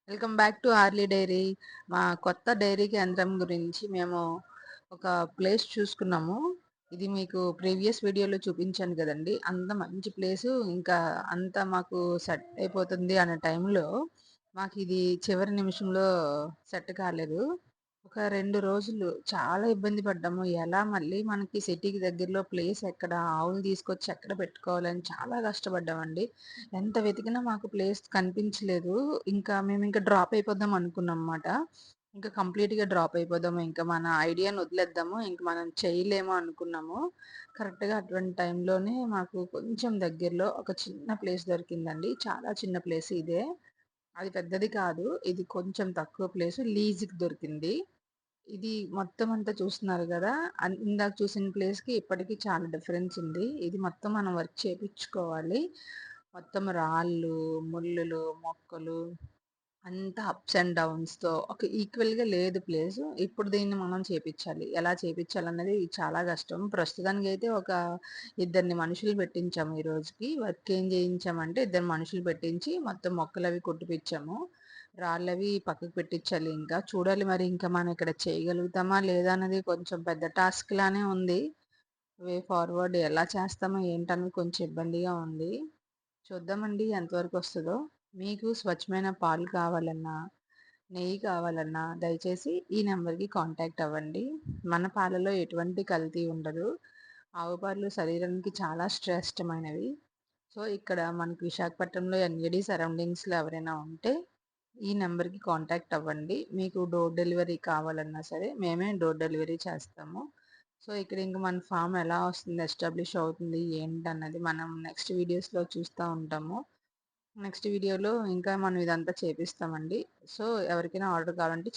Welcome back to Harley dairy. మా కొత్త dairy కేంద్రం గురించి మేము ఒక ప్లేస్ చూసుకున్నాము. ఇది మీకు ప్రీవియస్ వీడియోలో చూపించాను కదండి. అంత మంచి ప్లేసు, ఇంకా అంత మాకు సెట్ అయిపోతుంది అనే టైంలో మాకు ఇది చివరి నిమిషంలో సెట్ కాలేదు. ఒక 2 రోజులు చాలా ఇబ్బంది పడ్డాము. ఎలా మళ్ళీ మనకి సిటీకి దగ్గరలో ప్లేస్ ఎక్కడ, ఆవులు తీసుకొచ్చి ఎక్కడ పెట్టుకోవాలని చాలా కష్టపడ్డామండి. ఎంత వెతికినా మాకు ప్లేస్ కనిపించలేదు. ఇంకా మేమింక డ్రాప్ అయిపోదాం అనుకున్నామన్నమాట. ఇంకా కంప్లీట్‌గా డ్రాప్ అయిపోదాము. ఇంకా మన ఐడియాని వదిలేద్దాము. ఇంక మనం చేయలేము అనుకున్నాము. కరెక్ట్‌గా అటువంటి టైంలోనే మాకు కొంచెం దగ్గరలో ఒక చిన్న ప్లేస్ దొరికిందండి. చాలా చిన్న ప్లేస్ ఇదే. అది పెద్దది కాదు. ఇది కొంచెం తక్కువ ప్లేసు లీజుకి దొరికింది. ఇది మొత్తం అంతా చూస్తున్నారు గదా! ఇందాక చూసిన ప్లేస్‌కి ఇప్పటికి చాలా డిఫరెన్స్ ఉంది. ఇది మొత్తం మనం వర్క్ చేపిచ్చుకోవాలి. మొత్తం రాళ్ళు, ముల్లులు, మొక్కలు అంతా అప్స్ అండ్ డౌన్స్‌తో ఒక ఈక్వల్‌గా లేదు ప్లేసు. ఇప్పుడు దీన్ని మనం చేపిచ్చాలి. ఎలా చేపిచ్చాలన్నది చాలా కష్టం. ప్రస్తుతానికైతే ఒక ఇద్దరిని మనుషులు పెట్టించాము ఈ రోజుకి. వర్క్ ఏం చేయించామంటే ఇద్దరు మనుషులు పెట్టించి మొత్తం మొక్కలవి కొట్టిపిచ్చాము. రాళ్ళవి పక్కకు పెట్టించాలి ఇంకా. చూడాలి మరి ఇంకా మనం ఇక్కడ చేయగలుగుతామా లేదా అన్నది కొంచెం పెద్ద టాస్క్ లానే ఉంది. వే ఫార్వర్డ్ ఎలా చేస్తామో ఏంటన్నది కొంచెం ఇబ్బందిగా ఉంది. చూద్దామండి ఎంతవరకు వస్తదో. మీకు స్వచ్ఛమైన పాలు కావాలన్నా, నెయ్యి కావాలన్నా దయచేసి ఈ నెంబర్‌కి కాంటాక్ట్ అవ్వండి. మన పాలలో ఎటువంటి కల్తీ ఉండదు. ఆవు పాలు శరీరానికి చాలా శ్రేష్టమైనవి. సో, ఇక్కడ మనకి విశాఖపట్నంలో ఎన్‌ఏడీ సరౌండింగ్స్‌లో ఎవరైనా ఉంటే ఈ నెంబర్‌కి కాంటాక్ట్ అవ్వండి. మీకు డోర్ డెలివరీ కావాలన్నా సరే మేమే డోర్ డెలివరీ చేస్తాము. సో, ఇక్కడ ఇంక మన ఫార్మ్ ఎలా వస్తుంది, ఎస్టాబ్లిష్ అవుతుంది ఏంటన్నది మనం నెక్స్ట్ వీడియోస్‌లో చూస్తా ఉంటాము. నెక్స్ట్ వీడియోలో ఇంకా మనం ఇదంతా చేపిస్తామండి. సో, ఎవరికైనా ఆర్డర్ కావాలంటే